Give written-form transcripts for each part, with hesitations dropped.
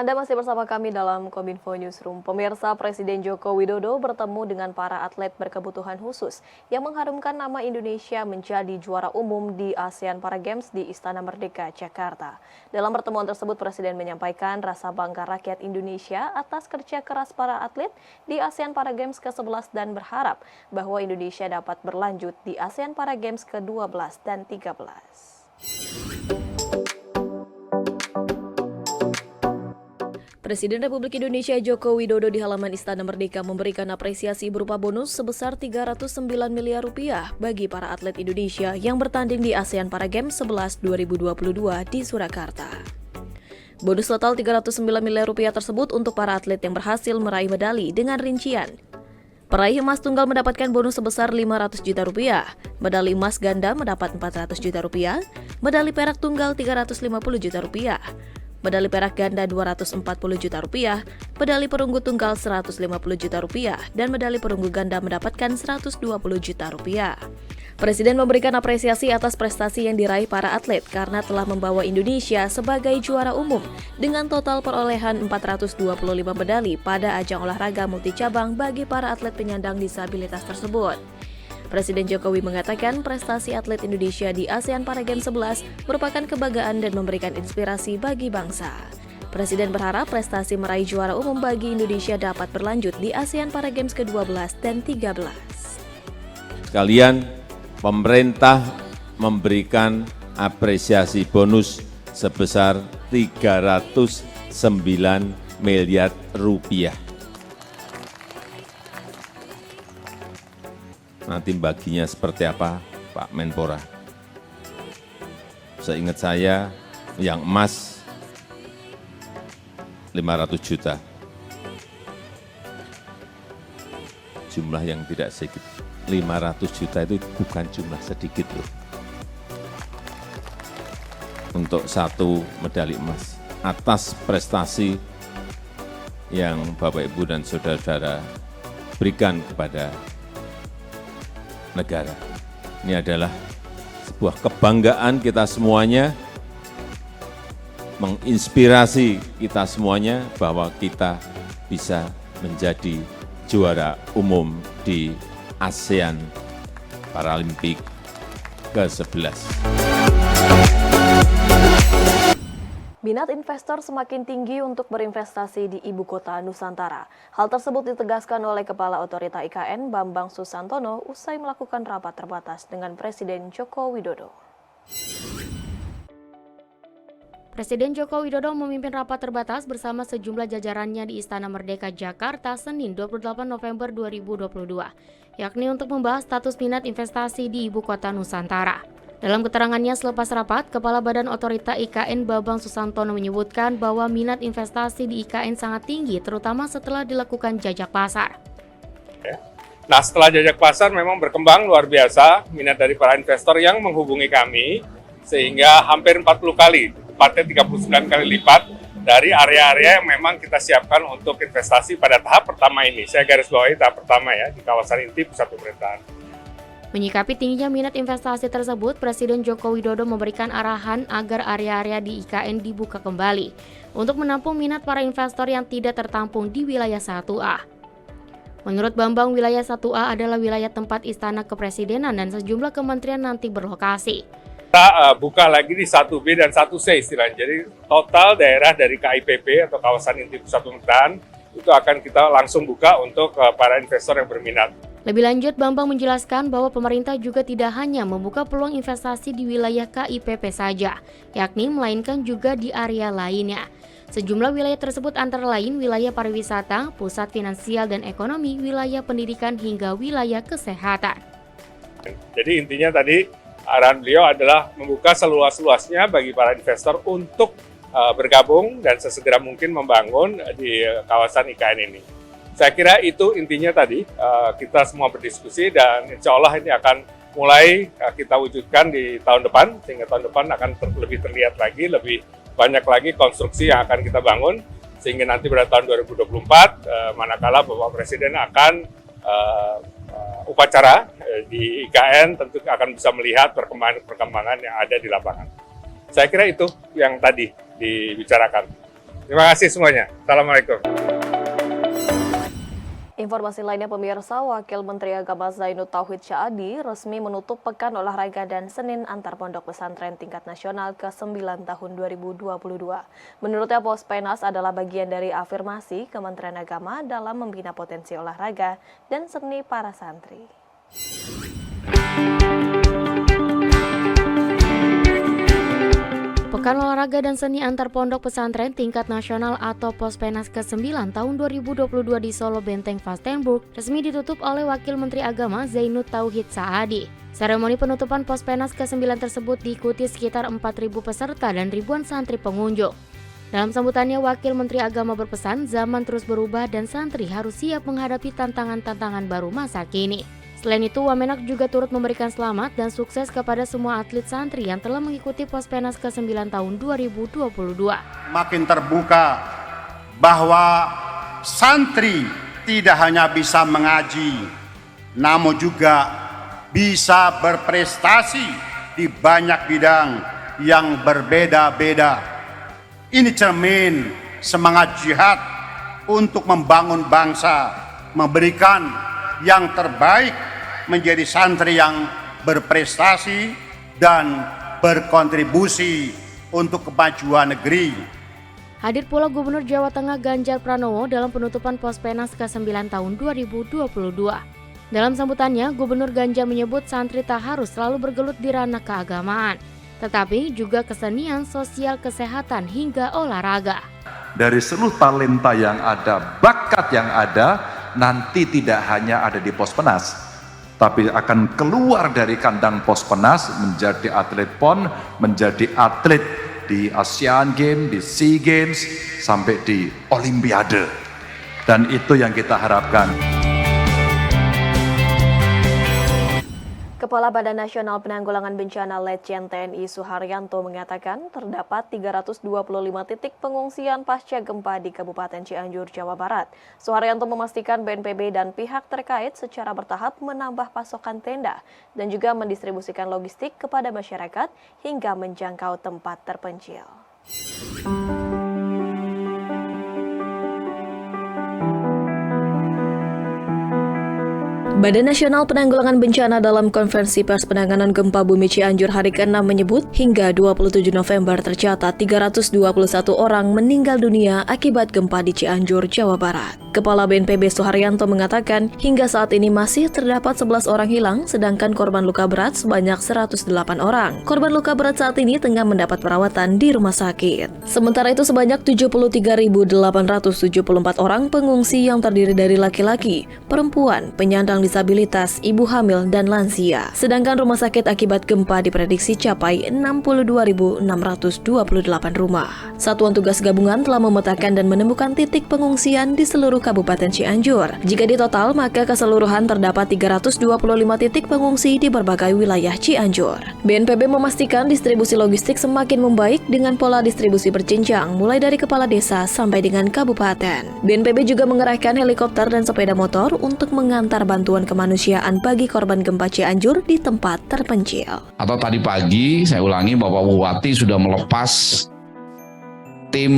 Anda masih bersama kami dalam Kominfo Newsroom. Pemirsa, Presiden Joko Widodo bertemu dengan para atlet berkebutuhan khusus yang mengharumkan nama Indonesia menjadi juara umum di ASEAN Para Games di Istana Merdeka, Jakarta. Dalam pertemuan tersebut, Presiden menyampaikan rasa bangga rakyat Indonesia atas kerja keras para atlet di ASEAN Para Games ke-11 dan berharap bahwa Indonesia dapat berlanjut di ASEAN Para Games ke-12 dan 13. Presiden Republik Indonesia Joko Widodo di halaman Istana Merdeka memberikan apresiasi berupa bonus sebesar 309 miliar rupiah bagi para atlet Indonesia yang bertanding di ASEAN Para Games 11 2022 di Surakarta. Bonus total 309 miliar rupiah tersebut untuk para atlet yang berhasil meraih medali dengan rincian. Peraih emas tunggal mendapatkan bonus sebesar 500 juta rupiah, medali emas ganda mendapat 400 juta rupiah, medali perak tunggal 350 juta rupiah, medali perak ganda 240 juta rupiah, medali perunggu tunggal 150 juta rupiah, dan medali perunggu ganda mendapatkan 120 juta rupiah. Presiden memberikan apresiasi atas prestasi yang diraih para atlet karena telah membawa Indonesia sebagai juara umum dengan total perolehan 425 medali pada ajang olahraga multicabang bagi para atlet penyandang disabilitas tersebut. Presiden Jokowi mengatakan prestasi atlet Indonesia di ASEAN Para Games 11 merupakan kebanggaan dan memberikan inspirasi bagi bangsa. Presiden berharap prestasi meraih juara umum bagi Indonesia dapat berlanjut di ASEAN Para Games ke-12 dan 13. Sekalian, pemerintah memberikan apresiasi bonus sebesar 309 miliar rupiah. Nanti baginya seperti apa, Pak Menpora? Seingat saya, yang emas 500 juta. Jumlah yang tidak sedikit. 500 juta itu bukan jumlah sedikit loh. Untuk satu medali emas. Atas prestasi yang Bapak, Ibu, dan saudara-saudara berikan kepada negara. Ini adalah sebuah kebanggaan kita semuanya, menginspirasi kita semuanya bahwa kita bisa menjadi juara umum di ASEAN Paralimpik ke-11. Minat investor semakin tinggi untuk berinvestasi di ibu kota Nusantara. Hal tersebut ditegaskan oleh Kepala Otorita IKN Bambang Susantono usai melakukan rapat terbatas dengan Presiden Joko Widodo. Presiden Joko Widodo memimpin rapat terbatas bersama sejumlah jajarannya di Istana Merdeka, Jakarta, Senin 28 November 2022, yakni untuk membahas status minat investasi di ibu kota Nusantara. Dalam keterangannya selepas rapat, Kepala Badan Otorita IKN Bambang Susantono menyebutkan bahwa minat investasi di IKN sangat tinggi, terutama setelah dilakukan jajak pasar. Nah, setelah jajak pasar memang berkembang luar biasa minat dari para investor yang menghubungi kami, sehingga hampir 40 kali, tepatnya 39 kali lipat dari area-area yang memang kita siapkan untuk investasi pada tahap pertama ini. Saya garis bawahi tahap pertama ya, di kawasan inti pusat pemerintahan. Menyikapi tingginya minat investasi tersebut, Presiden Joko Widodo memberikan arahan agar area-area di IKN dibuka kembali untuk menampung minat para investor yang tidak tertampung di wilayah 1A. Menurut Bambang, wilayah 1A adalah wilayah tempat Istana Kepresidenan dan sejumlah kementerian nanti berlokasi. Kita buka lagi di 1B dan 1C istilahnya. Jadi total daerah dari KIPP atau kawasan inti pusat pemerintahan itu akan kita langsung buka untuk para investor yang berminat. Lebih lanjut, Bambang menjelaskan bahwa pemerintah juga tidak hanya membuka peluang investasi di wilayah KIPP saja, yakni melainkan juga di area lainnya. Sejumlah wilayah tersebut antara lain wilayah pariwisata, pusat finansial dan ekonomi, wilayah pendidikan hingga wilayah kesehatan. Jadi intinya tadi arahan beliau adalah membuka seluas-luasnya bagi para investor untuk bergabung dan sesegera mungkin membangun di kawasan IKN ini. Saya kira itu intinya tadi, kita semua berdiskusi dan insya Allah ini akan mulai kita wujudkan di tahun depan, sehingga tahun depan akan lebih terlihat lagi, lebih banyak lagi konstruksi yang akan kita bangun, sehingga nanti pada tahun 2024, manakala Bapak Presiden akan upacara di IKN, tentu akan bisa melihat perkembangan yang ada di lapangan. Saya kira itu yang tadi dibicarakan. Terima kasih semuanya. Assalamualaikum. Informasi lainnya pemirsa, Wakil Menteri Agama Zainud Tauhid Sya'adi resmi menutup Pekan Olahraga dan Senin Antar Pondok Pesantren Tingkat Nasional ke-9 tahun 2022. Menurutnya Pospenas adalah bagian dari afirmasi Kementerian Agama dalam membina potensi olahraga dan seni para santri. Pekan Olahraga dan Seni Antar Pondok Pesantren Tingkat Nasional atau Pospenas ke-9 tahun 2022 di Solo Benteng Vastenburg resmi ditutup oleh Wakil Menteri Agama Zainud Tauhid Sya'adi. Seremoni penutupan Pospenas ke-9 tersebut diikuti sekitar 4.000 peserta dan ribuan santri pengunjung. Dalam sambutannya, Wakil Menteri Agama berpesan zaman terus berubah dan santri harus siap menghadapi tantangan-tantangan baru masa kini. Selain itu, Wamenak juga turut memberikan selamat dan sukses kepada semua atlet santri yang telah mengikuti Pospenas ke-9 tahun 2022. Makin terbuka bahwa santri tidak hanya bisa mengaji, namun juga bisa berprestasi di banyak bidang yang berbeda-beda. Ini cermin semangat jihad untuk membangun bangsa, memberikan yang terbaik menjadi santri yang berprestasi dan berkontribusi untuk kemajuan negeri. Hadir pula Gubernur Jawa Tengah Ganjar Pranowo dalam penutupan Pospenas ke-9 tahun 2022. Dalam sambutannya, Gubernur Ganjar menyebut santri tak harus selalu bergelut di ranah keagamaan, tetapi juga kesenian, sosial, kesehatan, hingga olahraga. Dari seluruh talenta yang ada, bakat yang ada, nanti tidak hanya ada di Pospenas, tapi akan keluar dari kandang Pospenas menjadi atlet PON, menjadi atlet di Asian Games, di SEA Games, sampai di Olimpiade. Dan itu yang kita harapkan. Kepala Badan Nasional Penanggulangan Bencana Letjen TNI Suharyanto mengatakan terdapat 325 titik pengungsian pasca gempa di Kabupaten Cianjur, Jawa Barat. Suharyanto memastikan BNPB dan pihak terkait secara bertahap menambah pasokan tenda dan juga mendistribusikan logistik kepada masyarakat hingga menjangkau tempat terpencil. Badan Nasional Penanggulangan Bencana dalam Konferensi Pers Penanganan Gempa Bumi Cianjur hari ke-6 menyebut hingga 27 November tercatat 321 orang meninggal dunia akibat gempa di Cianjur, Jawa Barat. Kepala BNPB Suharyanto mengatakan hingga saat ini masih terdapat 11 orang hilang sedangkan korban luka berat sebanyak 108 orang. Korban luka berat saat ini tengah mendapat perawatan di rumah sakit. Sementara itu sebanyak 73.874 orang pengungsi yang terdiri dari laki-laki, perempuan, penyandang disabilitas, ibu hamil, dan lansia. Sedangkan rumah sakit akibat gempa diprediksi capai 62.628 rumah. Satuan tugas gabungan telah memetakan dan menemukan titik pengungsian di seluruh Kabupaten Cianjur. Jika ditotal, maka keseluruhan terdapat 325 titik pengungsi di berbagai wilayah Cianjur. BNPB memastikan distribusi logistik semakin membaik dengan pola distribusi berjenjang, mulai dari kepala desa sampai dengan kabupaten. BNPB juga mengerahkan helikopter dan sepeda motor untuk mengantar bantuan kemanusiaan bagi korban gempa Cianjur di tempat terpencil. Atau tadi pagi, saya ulangi, Bapak Bupati sudah melepas tim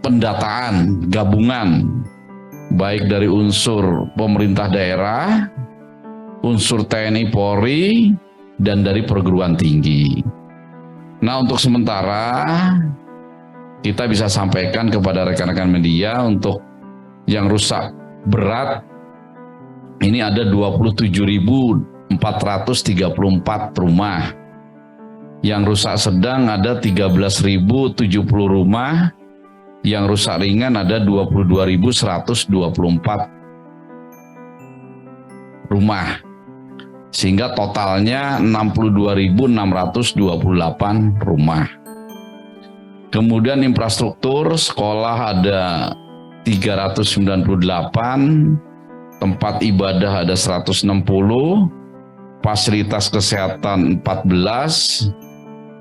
pendataan gabungan, baik dari unsur pemerintah daerah, unsur TNI Polri, dan dari perguruan tinggi. Nah, untuk sementara kita bisa sampaikan kepada rekan-rekan media untuk yang rusak berat, ini ada 27.434 rumah. Yang rusak sedang ada 13.070 rumah. Yang rusak ringan ada 22.124 rumah. Sehingga totalnya 62.628 rumah. Kemudian infrastruktur sekolah ada 398, tempat ibadah ada 160, fasilitas kesehatan 14,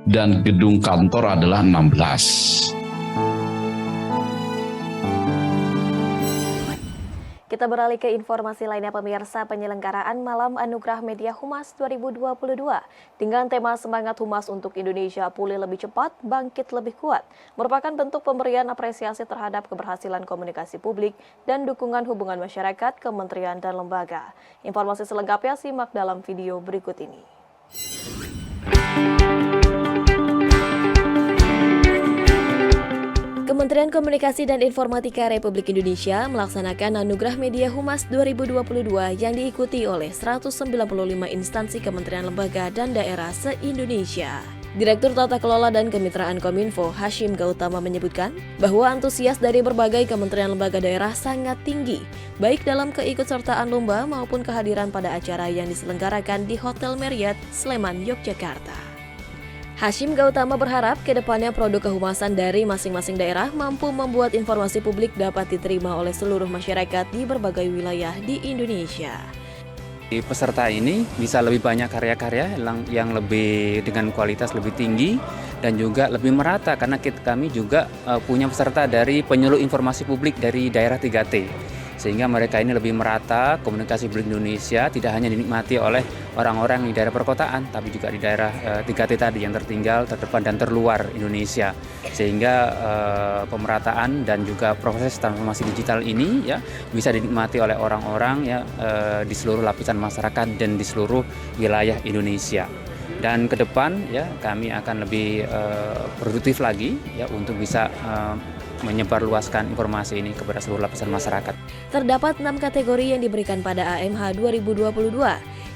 dan gedung kantor adalah 16. Kita beralih ke informasi lainnya pemirsa. Penyelenggaraan Malam Anugerah Media Humas 2022 dengan tema Semangat Humas untuk Indonesia Pulih Lebih Cepat, Bangkit Lebih Kuat merupakan bentuk pemberian apresiasi terhadap keberhasilan komunikasi publik dan dukungan hubungan masyarakat, kementerian dan lembaga. Informasi selengkapnya simak dalam video berikut ini. Kementerian Komunikasi dan Informatika Republik Indonesia melaksanakan Anugerah Media Humas 2022 yang diikuti oleh 195 instansi kementerian lembaga dan daerah se-Indonesia. Direktur Tata Kelola dan Kemitraan Kominfo, Hashim Gautama menyebutkan bahwa antusias dari berbagai kementerian lembaga daerah sangat tinggi, baik dalam keikutsertaan lomba maupun kehadiran pada acara yang diselenggarakan di Hotel Marriott, Sleman, Yogyakarta. Hashim Gautama berharap ke depannya produk kehumasan dari masing-masing daerah mampu membuat informasi publik dapat diterima oleh seluruh masyarakat di berbagai wilayah di Indonesia. Peserta ini bisa lebih banyak karya-karya yang lebih dengan kualitas lebih tinggi dan juga lebih merata karena kami juga punya peserta dari penyuluh informasi publik dari daerah 3T. Sehingga mereka ini lebih merata, komunikasi publik Indonesia tidak hanya dinikmati oleh orang-orang di daerah perkotaan, tapi juga di daerah 3T tadi yang tertinggal, terdepan dan terluar Indonesia. Sehingga pemerataan dan juga proses transformasi digital ini ya bisa dinikmati oleh orang-orang ya di seluruh lapisan masyarakat dan di seluruh wilayah Indonesia. Dan ke depan ya kami akan lebih produktif lagi ya untuk bisa menyebarluaskan informasi ini kepada seluruh lapisan masyarakat. Terdapat 6 kategori yang diberikan pada AMH 2022,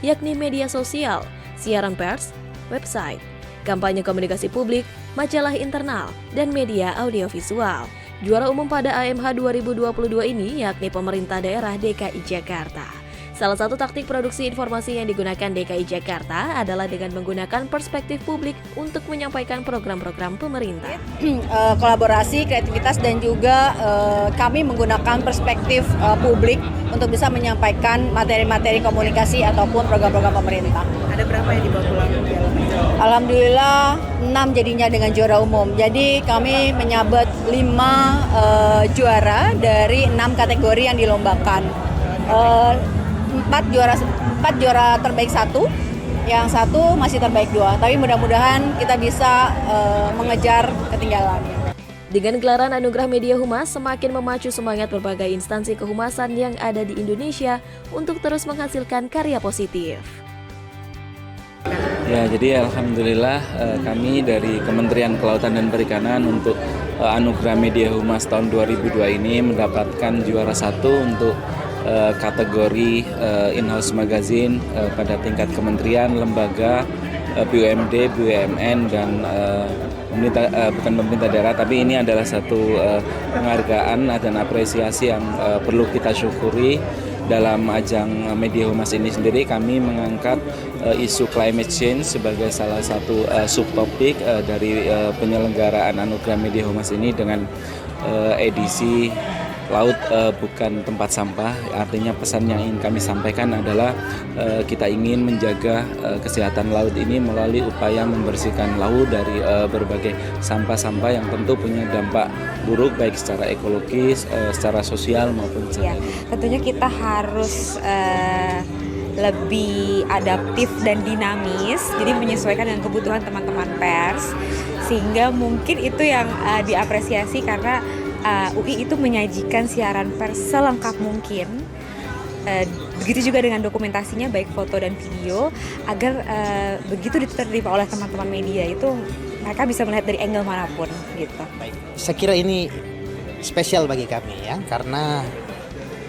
yakni media sosial, siaran pers, website, kampanye komunikasi publik, majalah internal, dan media audiovisual. Juara umum pada AMH 2022 ini yakni pemerintah daerah DKI Jakarta. Salah satu taktik produksi informasi yang digunakan DKI Jakarta adalah dengan menggunakan perspektif publik untuk menyampaikan program-program pemerintah. Kolaborasi, kreativitas, dan juga kami menggunakan perspektif publik untuk bisa menyampaikan materi-materi komunikasi ataupun program-program pemerintah. Ada berapa yang dibawa pulang? Alhamdulillah 6 jadinya dengan juara umum. Jadi kami menyabet 5 juara dari 6 kategori yang dilombakan. 4 juara terbaik 1, yang 1 masih terbaik 2. Tapi mudah-mudahan kita bisa mengejar ketinggalan. Dengan gelaran Anugerah Media Humas semakin memacu semangat berbagai instansi kehumasan yang ada di Indonesia untuk terus menghasilkan karya positif. Ya, jadi alhamdulillah kami dari Kementerian Kelautan dan Perikanan untuk Anugerah Media Humas tahun 2002 ini mendapatkan juara 1 untuk kategori in-house magazine pada tingkat kementerian, lembaga, BUMD, BUMN, dan bukan pemerintah daerah, tapi ini adalah satu penghargaan dan apresiasi yang perlu kita syukuri. Dalam ajang Media Humas ini sendiri kami mengangkat isu climate change sebagai salah satu subtopik dari penyelenggaraan Anugerah Media Humas ini dengan edisi Laut bukan tempat sampah. Artinya pesan yang ingin kami sampaikan adalah kita ingin menjaga kesehatan laut ini melalui upaya membersihkan laut dari berbagai sampah-sampah yang tentu punya dampak buruk baik secara ekologis, secara sosial maupun secara Tentunya kita harus lebih adaptif dan dinamis, jadi menyesuaikan dengan kebutuhan teman-teman pers, sehingga mungkin itu yang diapresiasi karena UI itu menyajikan siaran pers selengkap mungkin. Begitu juga dengan dokumentasinya baik foto dan video, agar begitu diterima oleh teman-teman media itu mereka bisa melihat dari angle manapun gitu. Saya kira ini spesial bagi kami ya, karena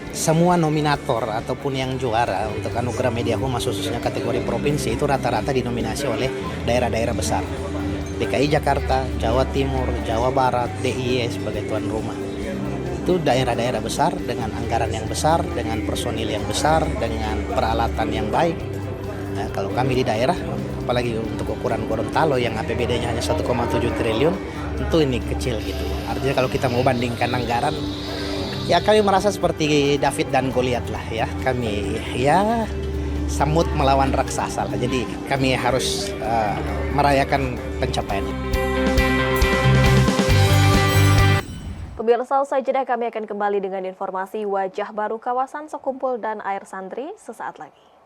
semua nominator ataupun yang juara untuk Anugerah Media Humas khususnya kategori provinsi itu rata-rata dinominasi oleh daerah-daerah besar. DKI Jakarta, Jawa Timur, Jawa Barat, DIY sebagai tuan rumah. Itu daerah-daerah besar dengan anggaran yang besar, dengan personil yang besar, dengan peralatan yang baik. Nah, kalau kami di daerah, apalagi untuk ukuran Gorontalo yang APBD-nya hanya 1,7 triliun, tentu ini kecil gitu. Artinya kalau kita mau bandingkan anggaran, ya kami merasa seperti David dan Goliat lah ya. Kami ya samut melawan raksasa lah. Jadi kami harus merayakan pencapaian. Pemirsa, usai jeda kami akan kembali dengan informasi wajah baru kawasan Sekumpul dan Air Santri sesaat lagi.